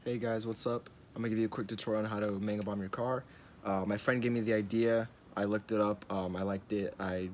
Hey guys, what's up? I'm gonna give you a quick tutorial on how to mangabomb your car. My friend gave me the idea. I looked it up. I liked it. I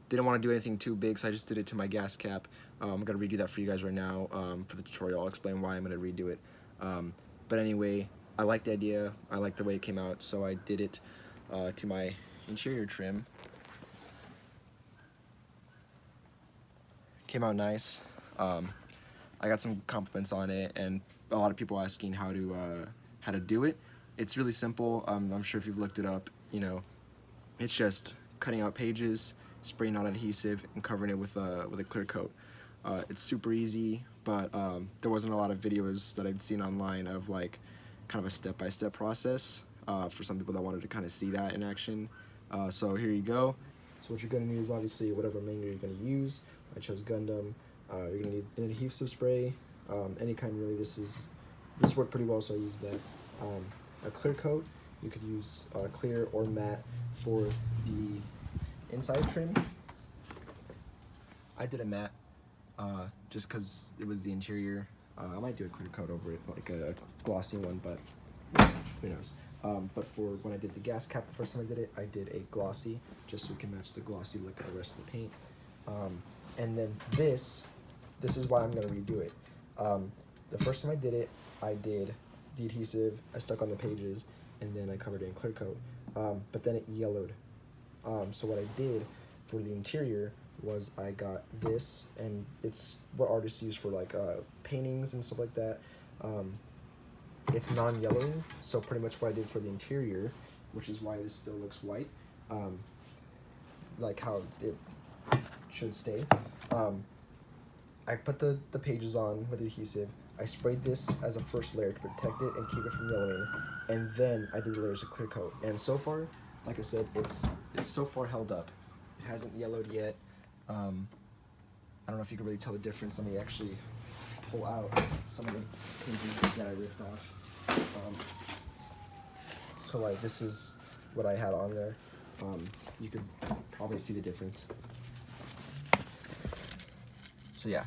didn't want to do anything too big, so I just did it to my gas cap. I'm gonna redo that for you guys right now for the tutorial. I'll explain why I'm gonna redo it. But anyway, I liked the idea. I liked the way it came out, so I did it to my interior trim. Came out nice. I got some compliments on it, and a lot of people asking how to do it. It's really simple. I'm sure if you've looked it up, you know, it's just cutting out pages, spraying on adhesive, and covering it with a clear coat. It's super easy, but there wasn't a lot of videos that I'd seen online of like kind of a step-by-step process for some people that wanted to kind of see that in action. So here you go. So what you're going to need is obviously whatever manga you're going to use. I chose Gundam. You're going to need an adhesive spray, any kind really. This worked pretty well, so I used that. A clear coat, you could use clear or matte for the inside trim. I did a matte just because it was the interior. I might do a clear coat over it, like a glossy one, but who knows. But for when I did the gas cap, the first time I did a glossy, just so we can match the glossy look of the rest of the paint. And then this is why I'm going to redo it. The first time I did the adhesive, I stuck on the pages, and then I covered it in clear coat, but then it yellowed. So what I did for the interior was I got this, and it's what artists use for like paintings and stuff like that. It's non-yellowing, so pretty much what I did for the interior, which is why this still looks white, like how it should stay. I put the pages on with adhesive. I sprayed this as a first layer to protect it and keep it from yellowing, and then I did the layers of clear coat. And so far, like I said, it's so far held up. It hasn't yellowed yet. I don't know if you can really tell the difference. Let me actually pull out some of the pages that I ripped off. So like this is what I had on there. You could probably see the difference. So yeah,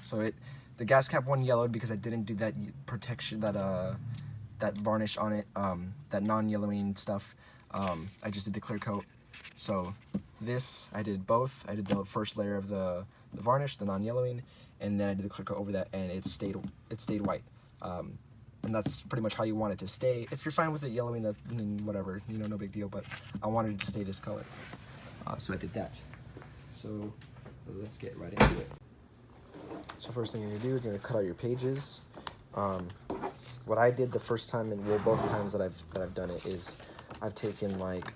the gas cap one yellowed because I didn't do that protection, that varnish on it, that non-yellowing stuff. I just did the clear coat. So this, I did both. I did the first layer of the varnish, the non-yellowing, and then I did the clear coat over that, and it stayed white. And that's pretty much how you want it to stay. If you're fine with it yellowing, then whatever, you know, no big deal. But I wanted it to stay this color, so I did that. So let's get right into it. So first thing you're gonna do is you're gonna cut out your pages. What I did the first time, and well, both times that I've done it, is I've taken like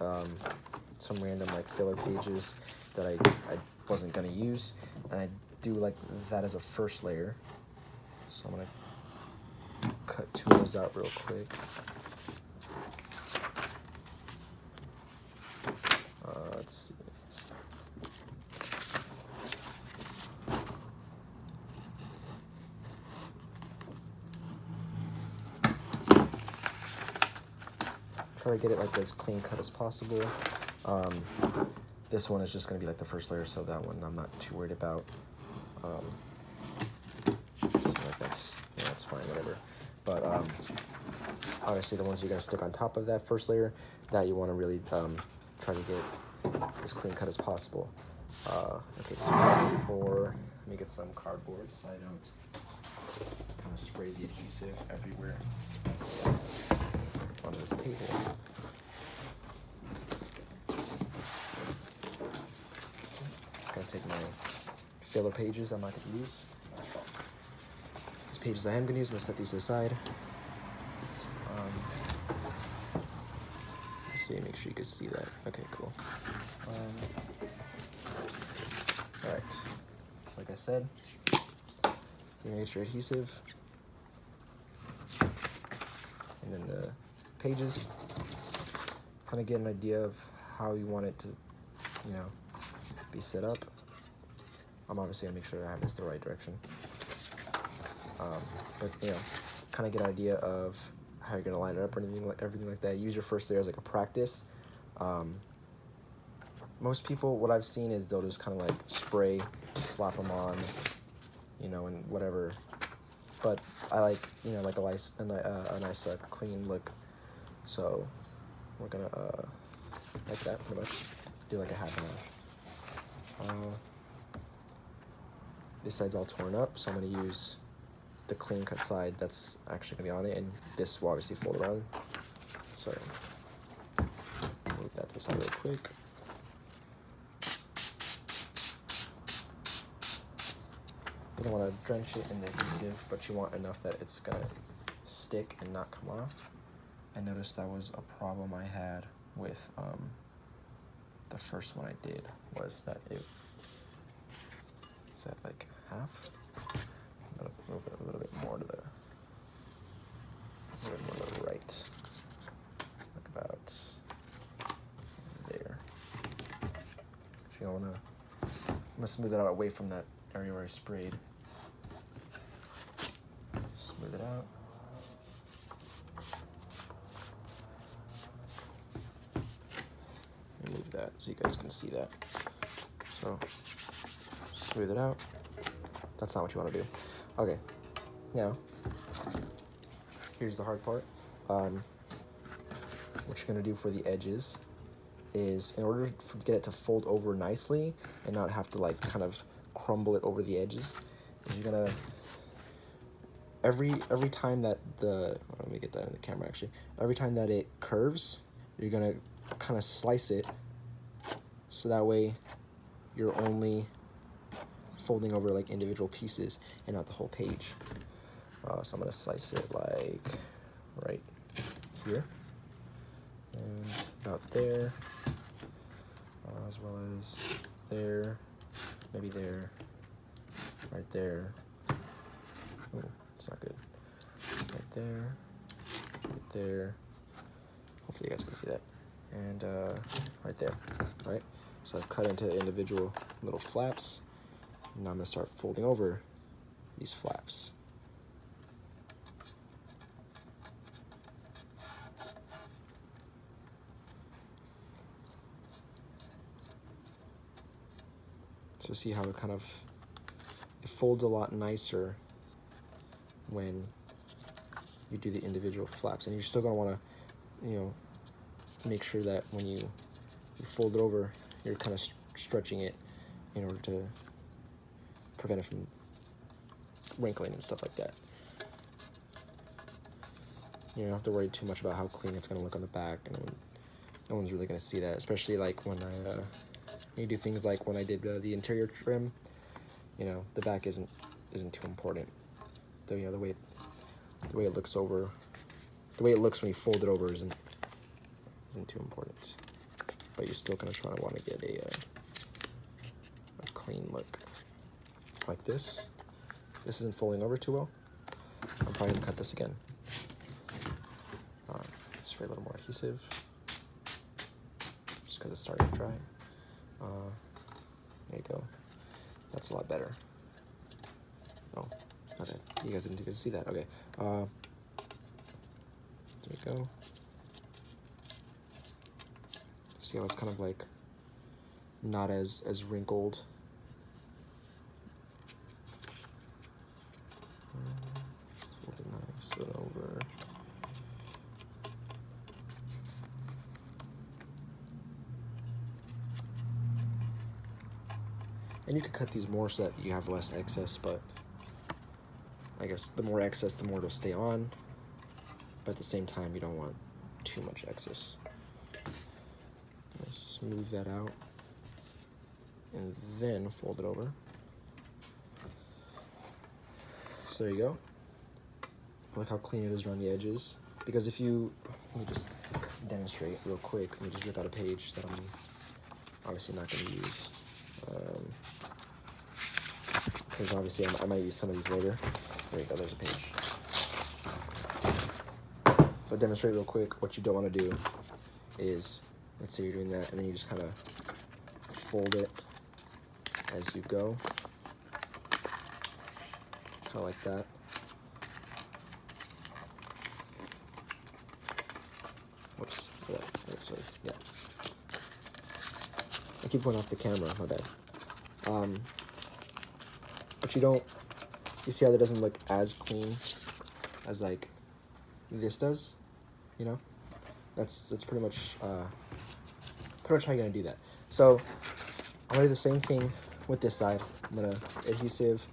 some random like filler pages that I wasn't gonna use, and I do like that as a first layer. So I'm gonna cut two of those out real quick. Let's see. Try to get it like as clean cut as possible. This one is just going to be like the first layer, so that one I'm not too worried about. So like that's fine, whatever. But obviously the ones you're going to stick on top of that first layer, that you want to really try to get as clean cut as possible. Okay, so let me get some cardboard so I don't kind of spray the adhesive everywhere on this table. I'm gonna take my filler pages I'm not gonna use. These pages I am gonna use, I'm gonna set these aside. Let's see, make sure you can see that. Okay, cool. Alright, so like I said, you're gonna get your adhesive, and then the pages, kind of get an idea of how you want it to, you know, be set up. I'm obviously gonna make sure I have this the right direction, but you know, kind of get an idea of how you're gonna line it up or everything like that. Use your first layer as like a practice. Most people, what I've seen is they'll just kind of like spray, slap them on, you know, and whatever but I like, you know, like a nice clean look. So we're gonna like that pretty much. Do like a half and half. This side's all torn up, so I'm gonna use the clean cut side that's actually gonna be on it, and this will obviously fold around. So move that to the side real quick. You don't want to drench it in the adhesive, but you want enough that it's gonna stick and not come off. I noticed that was a problem I had with the first one I did, was that it is that like half. I'm gonna move it a little bit more to the right, like about there. Actually, I'm gonna smooth it out away from that area where I sprayed. Smooth it out. Move that so you guys can see that. So smooth it out. That's not what you want to do. Okay, now here's the hard part. What you're gonna do for the edges is, in order to get it to fold over nicely and not have to like kind of crumble it over the edges, is you're gonna every time that let me get that in the camera actually. Every time that it curves, you're gonna kind of slice it, so that way you're only folding over like individual pieces and not the whole page. So I'm gonna slice it like right here and about there, as well as there, maybe there, right there. Oh, it's not good. Right there, right there. Hopefully you guys can see that. And right there, right? So I've cut into individual little flaps. Now I'm gonna start folding over these flaps. So see how it folds a lot nicer when you do the individual flaps, and you're still gonna want to, you know, make sure that when you fold it over, you're kind of stretching it in order to prevent it from wrinkling and stuff like that. You don't have to worry too much about how clean it's gonna look on the back, and no one's really gonna see that, especially like when you do things like when I did the interior trim. You know, the back isn't too important. Though, you know, the way it looks over, the way it looks when you fold it over isn't too important. But you're still gonna try to want to get a clean look like this. This isn't folding over too well. I'm probably gonna cut this again. Spray a little more adhesive, just because it's starting to dry. There you go. That's a lot better. Oh, okay. You guys didn't get to see that. Okay. There we go. See how it's kind of like not as wrinkled. Fold it nice and over. And you could cut these more so that you have less excess, but I guess the more excess, the more it'll stay on. But at the same time, you don't want too much excess. Smooth that out, and then fold it over. So there you go. Look how clean it is around the edges. Because if you, let me just demonstrate real quick. Let me just rip out a page that I'm obviously not going to use. Because obviously I might use some of these later. There you go, there's a page. So demonstrate real quick. What you don't want to do is, let's say you're doing that, and then you just kind of fold it as you go, kind of like that. Whoops, yeah. I keep going off the camera, my bad. But you don't You see how that doesn't look as clean as like this does, you know? That's pretty much how you're gonna do that. So I'm gonna do the same thing with this side. I'm gonna adhesive,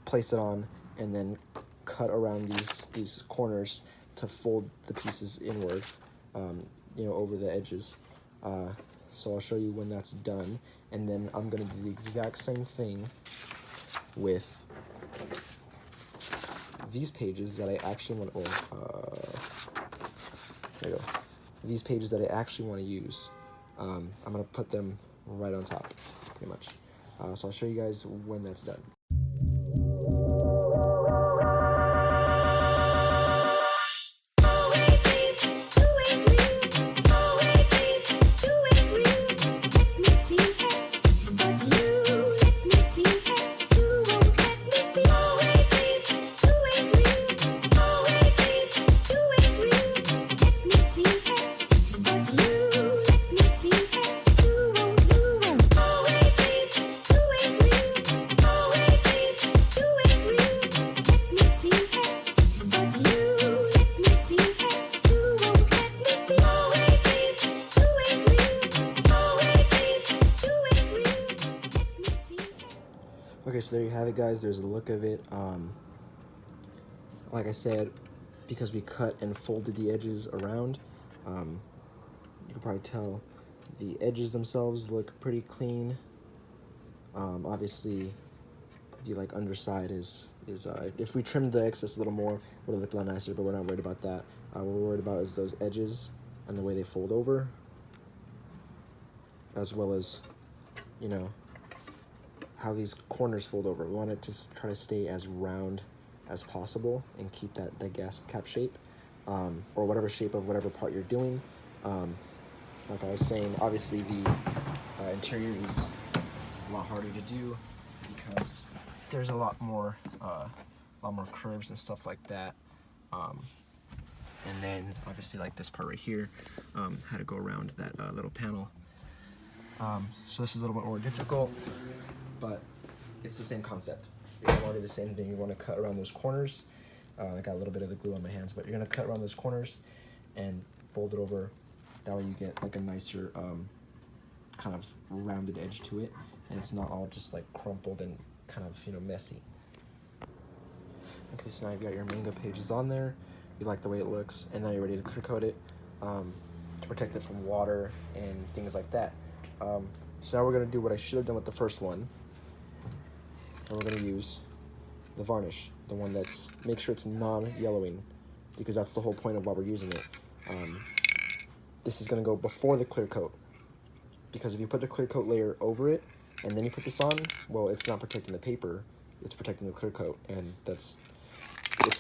place it on, and then cut around these corners to fold the pieces inward, you know, over the edges. So I'll show you when that's done, and then I'm gonna do the exact same thing with these pages that I actually want. There you go. These pages that I actually want to use. I'm gonna put them right on top, pretty much. So I'll show you guys when that's done. Okay, so there you have it, guys. There's a look of it. Like I said, because we cut and folded the edges around, you can probably tell the edges themselves look pretty clean. Obviously, the like underside is if we trimmed the excess a little more, it would have looked a lot nicer. But we're not worried about that. What we're worried about is those edges and the way they fold over, as well as, you know, how these corners fold over. We want it to try to stay as round as possible and keep that gas cap shape, or whatever shape of whatever part you're doing. Like I was saying, obviously the interior is a lot harder to do because there's a lot more curves and stuff like that. And then obviously like this part right here, had to go around that little panel. So this is a little bit more difficult, but it's the same concept. You're gonna want to do the same thing. You want to cut around those corners. I got a little bit of the glue on my hands, but you're gonna cut around those corners and fold it over. That way you get like a nicer kind of rounded edge to it, and it's not all just like crumpled and kind of, you know, messy. Okay, so now you've got your manga pages on there. You like the way it looks, and now you're ready to clear coat it to protect it from water and things like that. So now we're gonna do what I should have done with the first one. And we're gonna use the varnish, the one that's, make sure it's non-yellowing, because that's the whole point of why we're using it. This is gonna go before the clear coat, because if you put the clear coat layer over it and then you put this on, well, it's not protecting the paper, it's protecting the clear coat, and it's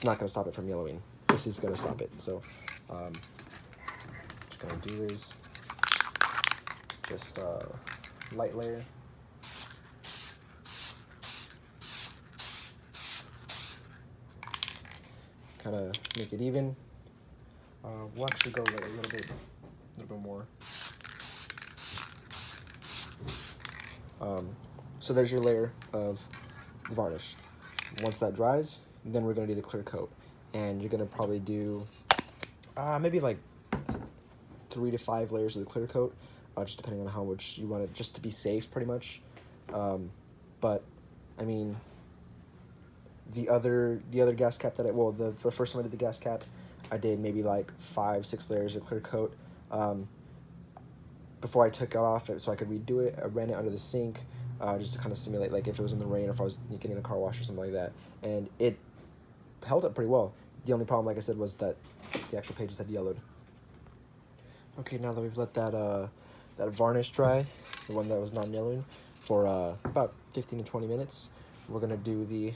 not gonna stop it from yellowing. This is gonna stop it. So what I'm gonna do is just light layer. Kind of make it even. We'll actually go like a little bit more. So there's your layer of the varnish. Once that dries, then we're gonna do the clear coat, and you're gonna probably do maybe like 3 to 5 layers of the clear coat, just depending on how much you want it, just to be safe, pretty much. But I mean, the other gas cap that the first time I did the gas cap, I did maybe like 5-6 layers of clear coat before I took it off, so I could redo it. I ran it under the sink just to kind of simulate like if it was in the rain or if I was getting a car wash or something like that, and it held up pretty well. The only problem, like I said, was that the actual pages had yellowed. Okay, now that we've let that varnish dry, the one that was non-yellowing, for about 15 to 20 minutes, we're gonna do the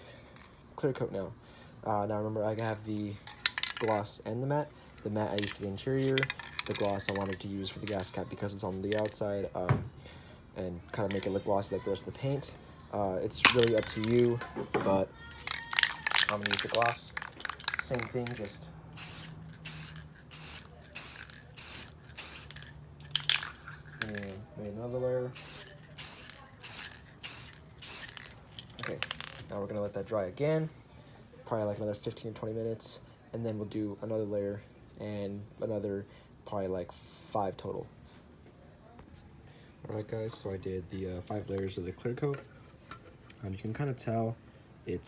clear coat now. Now remember, I have the gloss and the matte. The matte I used for the interior. The gloss I wanted to use for the gas cap because it's on the outside, and kind of make it look glossy like the rest of the paint. It's really up to you, but I'm gonna use the gloss. Same thing, just make another layer. Okay, now we're gonna let that dry again, probably like another 15 to 20 minutes, and then we'll do another layer and another probably like 5 total. Alright guys, so I did the 5 layers of the clear coat. You can kind of tell it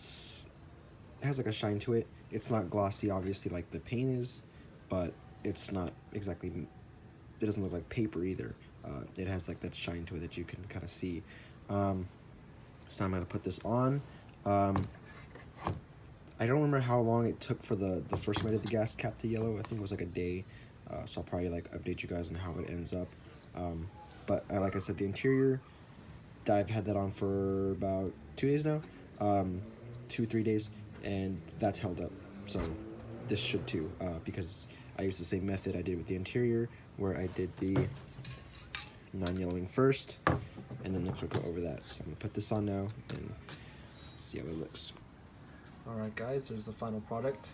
has like a shine to it. It's not glossy obviously like the paint is, but it's not exactly, it doesn't look like paper either. It has like that shine to it that you can kind of see. So now I'm going to put this on. I don't remember how long it took for the first time I did the gas cap to yellow. I think it was like a day. So I'll probably like update you guys on how it ends up. But like I said, the interior, I've had that on for about 2 days now, 2-3 days, and that's held up. So this should too, because I used the same method I did with the interior, where I did the non-yellowing first, and then the clear coat over that. So I'm gonna put this on now and see how it looks. All right, guys, there's the final product.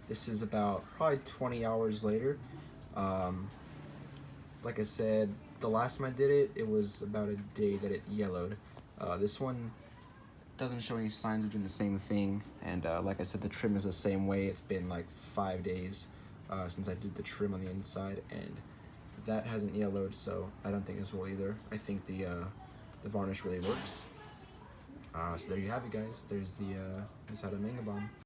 This is about probably 20 hours later. Like I said, the last time I did it, it was about a day that it yellowed. This one doesn't show any signs of doing the same thing, and like I said, the trim is the same way. It's been like 5 days since I did the trim on the inside, and that hasn't yellowed, so I don't think this will either. I think the varnish really works. So there you have it, guys. There's the how to Mangabomb.